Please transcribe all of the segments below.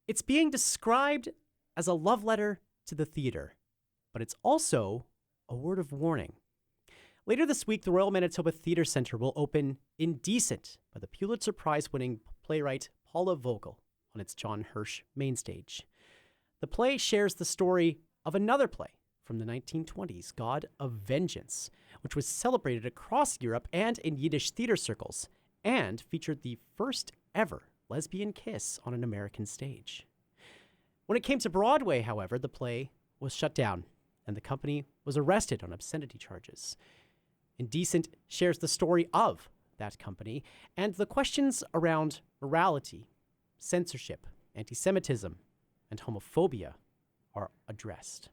It's being described as a love letter to the theater, but it's also a word of warning. Later this week, the Royal Manitoba Theatre Centre will open Indecent by the Pulitzer Prize-winning playwright Paula Vogel on its John Hirsch Mainstage. The play shares the story of another play from the 1920s, God of Vengeance, which was celebrated across Europe and in Yiddish theater circles, and featured the first ever lesbian kiss on an American stage. When it came to Broadway, however, the play was shut down, and the company was arrested on obscenity charges. Indecent shares the story of that company and the questions around morality, censorship, anti-Semitism, and homophobia are addressed.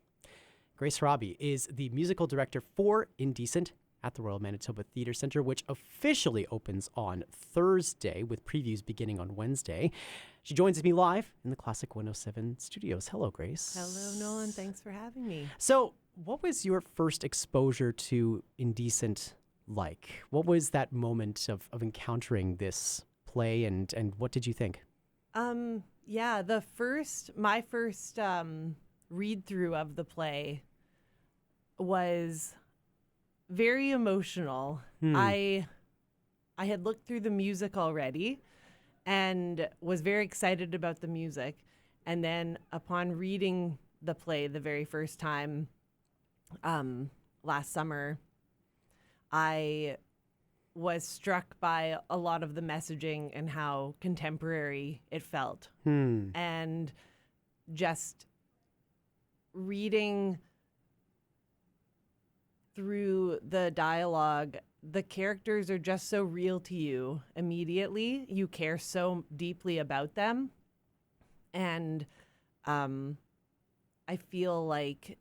Grace Hrabi is the musical director for Indecent at the Royal Manitoba Theatre Centre, which officially opens on Thursday with previews beginning on Wednesday. She joins me live in the Classic 107 studios. Hello, Grace. Hello, Nolan. Thanks for having me. So, what was your first exposure to Indecent like? What was that moment of encountering this play, and what did you think? My first read through of the play was very emotional. I had looked through the music already and was very excited about the music. And then upon reading the play the very first time last summer, I was struck by a lot of the messaging and how contemporary it felt. And just reading through the dialogue, the characters are just so real to you immediately. You care so deeply about them. And I feel like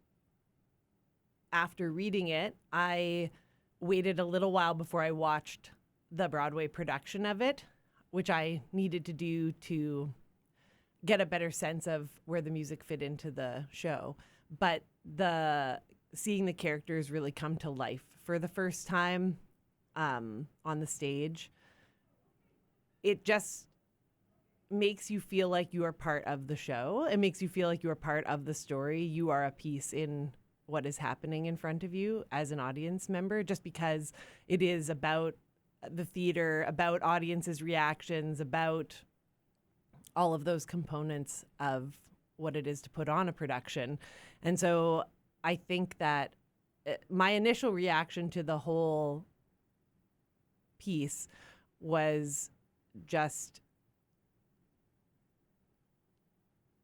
after reading it, I waited a little while before I watched the Broadway production of it, which I needed to do to get a better sense of where the music fit into the show. But seeing the characters really come to life for the first time on the stage, it just makes you feel like you are part of the show. It makes you feel like you are part of the story. You are a piece in what is happening in front of you as an audience member, just because it is about the theater, about audiences' reactions, about all of those components of what it is to put on a production. And so I think that my initial reaction to the whole piece was just,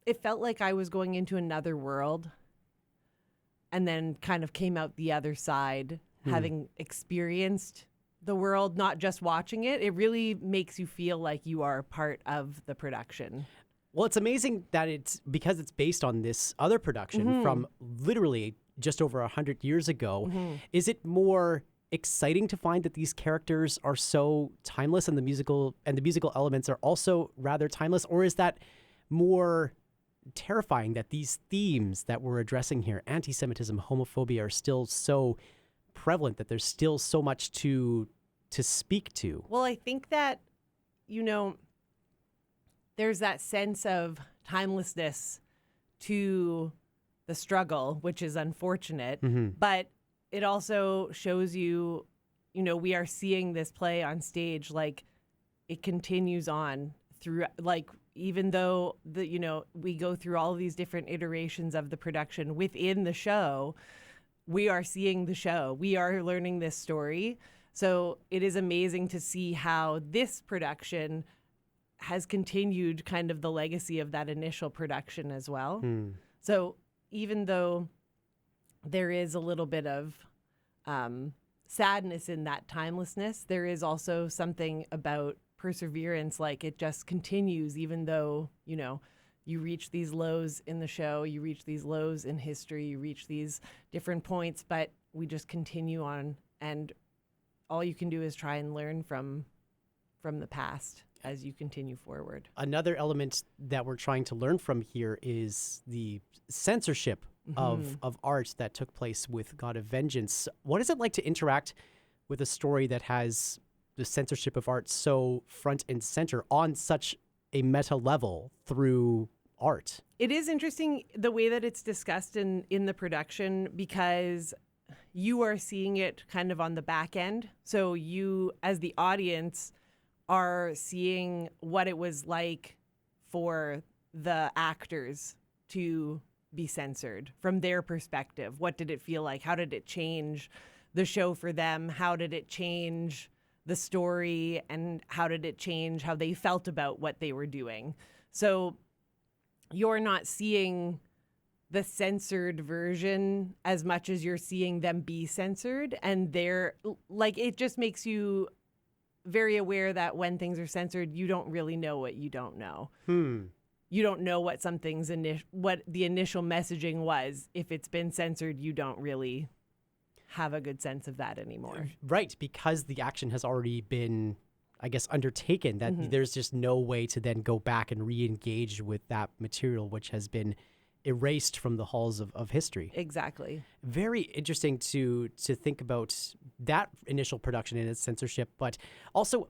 it felt like I was going into another world and then kind of came out the other side, having experienced the world, not just watching it. It really makes you feel like you are part of the production. Well, it's amazing that because it's based on this other production from literally just over 100 years ago. Is it more exciting to find that these characters are so timeless and the musical elements are also rather timeless, or is that more terrifying that these themes that we're addressing here, anti-Semitism, homophobia, are still so prevalent, that there's still so much to speak to? Well, I think that, there's that sense of timelessness to the struggle, which is unfortunate, but it also shows you, we are seeing this play on stage, like it continues on through, like, even though we go through all of these different iterations of the production within the show, we are seeing the show. We are learning this story. So it is amazing to see how this production has continued kind of the legacy of that initial production as well. So even though there is a little bit of sadness in that timelessness, there is also something about perseverance. Like, it just continues, even though, you reach these lows in the show, you reach these lows in history, you reach these different points, but we just continue on, and all you can do is try and learn from the past as you continue forward. Another element that we're trying to learn from here is the censorship of art that took place with God of Vengeance. What is it like to interact with a story that has the censorship of art so front and center on such a meta level through art. It is interesting the way that it's discussed in the production, because you are seeing it kind of on the back end. So you, as the audience, are seeing what it was like for the actors to be censored from their perspective. What did it feel like? How did it change the show for them? How did it change the story? And how did it change how they felt about what they were doing? So you're not seeing the censored version as much as you're seeing them be censored. And they're like, it just makes you very aware that when things are censored, you don't really know what you don't know. You don't know what something's what the initial messaging was. If it's been censored, you don't really have a good sense of that anymore. Right, because the action has already been, I guess, undertaken, that there's just no way to then go back and re-engage with that material which has been erased from the halls of history. Exactly. Very interesting to think about that initial production and its censorship, but also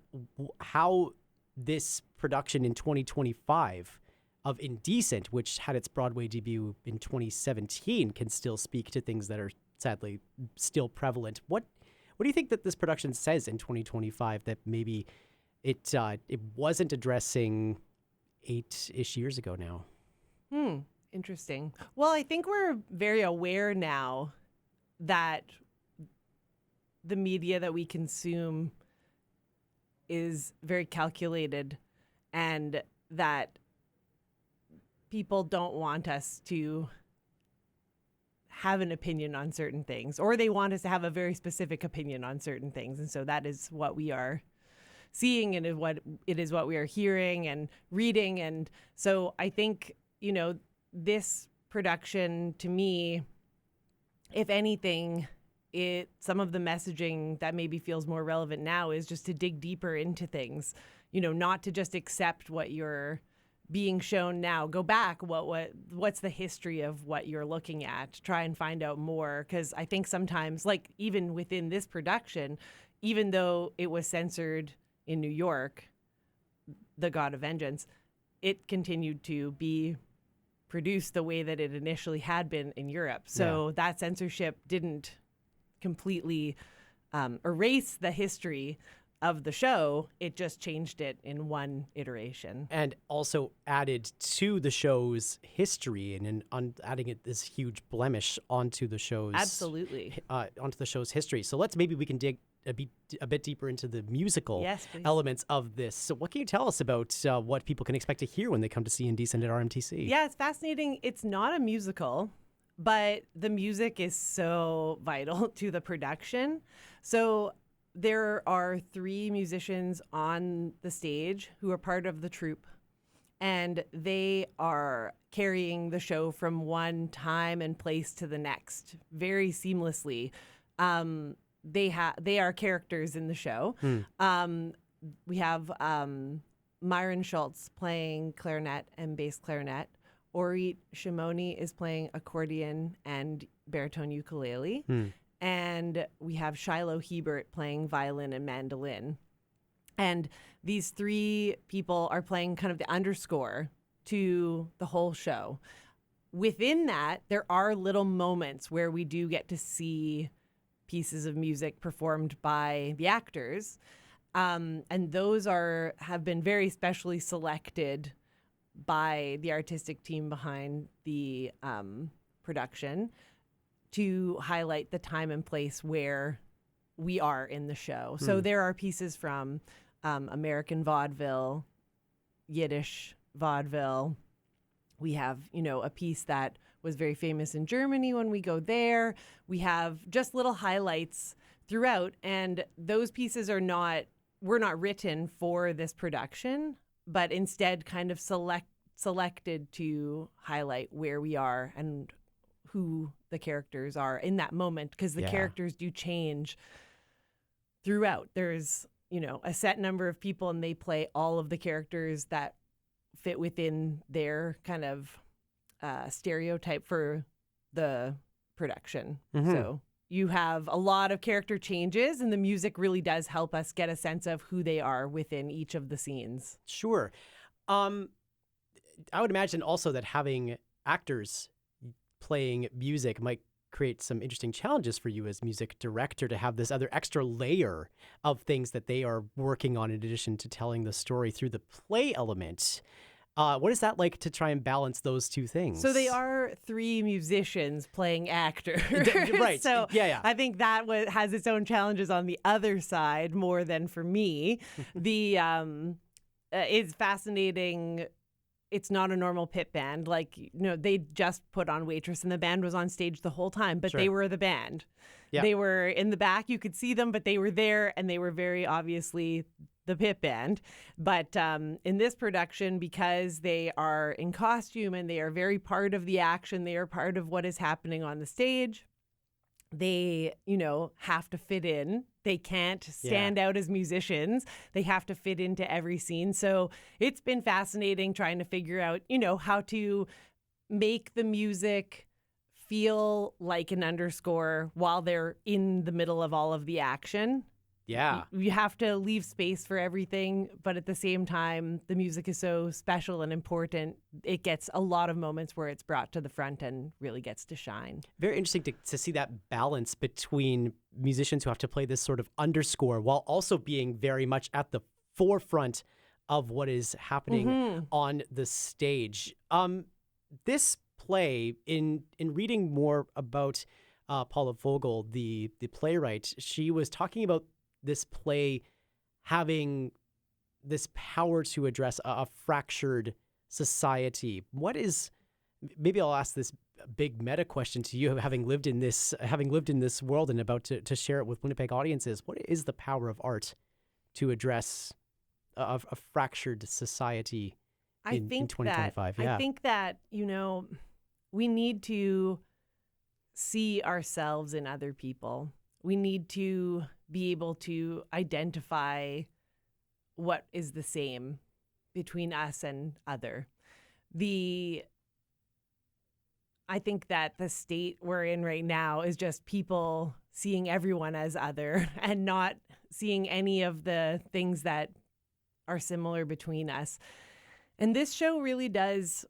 how this production in 2025 of Indecent, which had its Broadway debut in 2017, can still speak to things that are sadly still prevalent. What do you think that this production says in 2025 that maybe it wasn't addressing 8-ish years ago now? Interesting. Well, I think we're very aware now that the media that we consume is very calculated, and that people don't want us to have an opinion on certain things, or they want us to have a very specific opinion on certain things. And so that is what we are seeing, and is what we are hearing and reading. And so I think, this production, to me, if anything, some of the messaging that maybe feels more relevant now is just to dig deeper into things, not to just accept what you're being shown now. Go back. What's the history of what you're looking at? Try and find out more. Because I think sometimes, like even within this production, even though it was censored in New York, The God of Vengeance, it continued to be produced the way that it initially had been in Europe. So that censorship didn't completely erase the history of the show. It just changed it in one iteration. And also added to the show's history, and adding this huge blemish onto the show's... Absolutely. Onto the show's history. So maybe we can dig a bit deeper into the musical please. Elements of this. So what can you tell us about what people can expect to hear when they come to see Indecent at RMTC? Yeah, it's fascinating. It's not a musical, but the music is so vital to the production. So there are 3 musicians on the stage who are part of the troupe, and they are carrying the show from one time and place to the next very seamlessly. They are characters in the show. We have Myron Schultz playing clarinet and bass clarinet. Orit Shimoni is playing accordion and baritone ukulele. And we have Shiloh Hebert playing violin and mandolin. And these 3 people are playing kind of the underscore to the whole show. Within that, there are little moments where we do get to see pieces of music performed by the actors. And those have been very specially selected by the artistic team behind the production to highlight the time and place where we are in the show. So there are pieces from American vaudeville, Yiddish vaudeville. We have, a piece that was very famous in Germany when we go there. We have just little highlights throughout, and those pieces were not written for this production, but instead kind of selected to highlight where we are and who the characters are in that moment, because the characters do change throughout. There's, a set number of people, and they play all of the characters that fit within their kind of stereotype for the production. So you have a lot of character changes, and the music really does help us get a sense of who they are within each of the scenes. Sure. I would imagine also that having actors playing music might create some interesting challenges for you as music director to have this other extra layer of things that they are working on in addition to telling the story through the play element. What is that like to try and balance those two things? So they are three musicians playing actors. Right. So yeah. I think that has its own challenges on the other side more than for me. The it's fascinating. It's not a normal pit band. Like, they just put on Waitress and the band was on stage the whole time, but they were the band. Yeah. They were in the back. You could see them, but they were there and they were very obviously the pit band. But in this production, because they are in costume and they are very part of the action, they are part of what is happening on the stage. They, have to fit in. They can't stand out as musicians. They have to fit into every scene. So it's been fascinating trying to figure out, how to make the music feel like an underscore while they're in the middle of all of the action. Yeah. You have to leave space for everything, but at the same time, the music is so special and important. It gets a lot of moments where it's brought to the front and really gets to shine. Very interesting to see that balance between musicians who have to play this sort of underscore while also being very much at the forefront of what is happening on the stage. This play, in reading more about Paula Vogel, the playwright, she was talking about this play having this power to address a fractured society. Maybe I'll ask this big meta question to you, having lived in this world and about to share it with Winnipeg audiences. What is the power of art to address a fractured society in 2025? I think that, we need to see ourselves in other people. We need to be able to identify what is the same between us and other. I think that the state we're in right now is just people seeing everyone as other and not seeing any of the things that are similar between us. And this show really does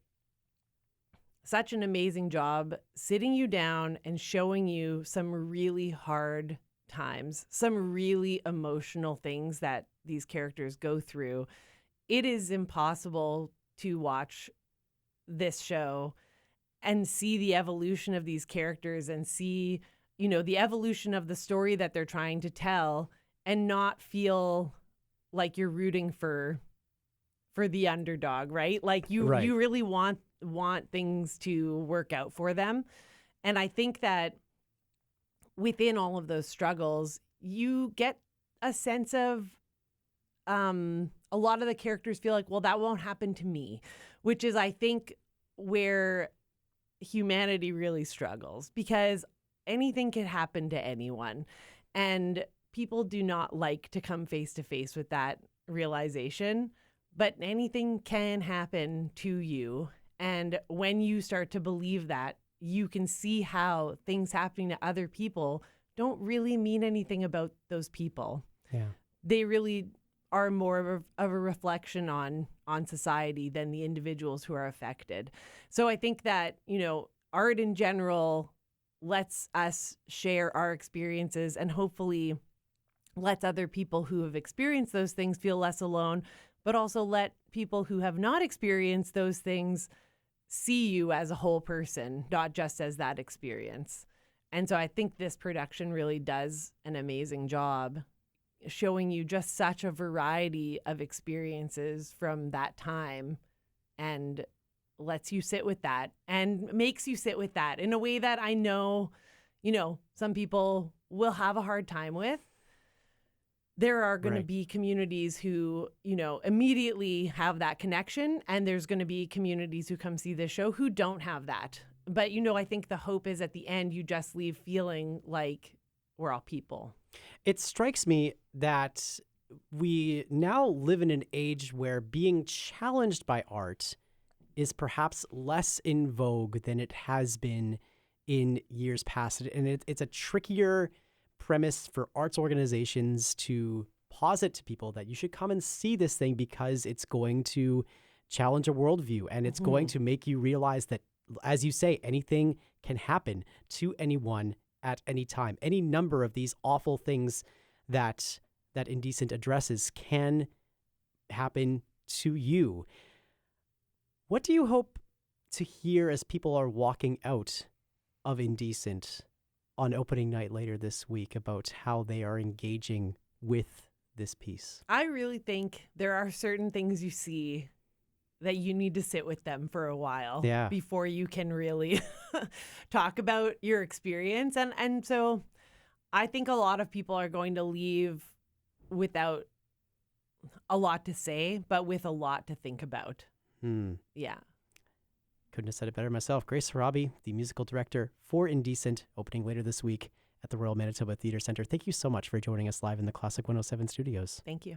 such an amazing job sitting you down and showing you some really hard times, some really emotional things that these characters go through. It is impossible to watch this show and see the evolution of these characters and see, the evolution of the story that they're trying to tell and not feel like you're rooting for the underdog, right? Like you really want things to work out for them. And I think that within all of those struggles, you get a sense of a lot of the characters feel like, well, that won't happen to me, which is, I think, where humanity really struggles, because anything can happen to anyone. And people do not like to come face to face with that realization, but anything can happen to you. And when you start to believe that, you can see how things happening to other people don't really mean anything about those people. Yeah. They really are more of a reflection on society than the individuals who are affected. So I think that, art in general lets us share our experiences and hopefully lets other people who have experienced those things feel less alone, but also let people who have not experienced those things see you as a whole person, not just as that experience. And so I think this production really does an amazing job showing you just such a variety of experiences from that time and lets you sit with that and makes you sit with that in a way that I know, some people will have a hard time with. There are going to be communities who, immediately have that connection, and there's going to be communities who come see this show who don't have that. But, I think the hope is at the end, you just leave feeling like we're all people. It strikes me that we now live in an age where being challenged by art is perhaps less in vogue than it has been in years past. And it's a trickier premise for arts organizations to posit to people that you should come and see this thing because it's going to challenge a worldview, and it's going to make you realize that, as you say, anything can happen to anyone at any time. Any number of these awful things that Indecent addresses can happen to you. What do you hope to hear as people are walking out of Indecent on opening night later this week about how they are engaging with this piece? I really think there are certain things you see that you need to sit with them for a while before you can really talk about your experience. And so I think a lot of people are going to leave without a lot to say, but with a lot to think about. Yeah. Couldn't have said it better myself. Grace Hrabi, the musical director for Indecent, opening later this week at the Royal Manitoba Theatre Centre. Thank you so much for joining us live in the Classic 107 studios. Thank you.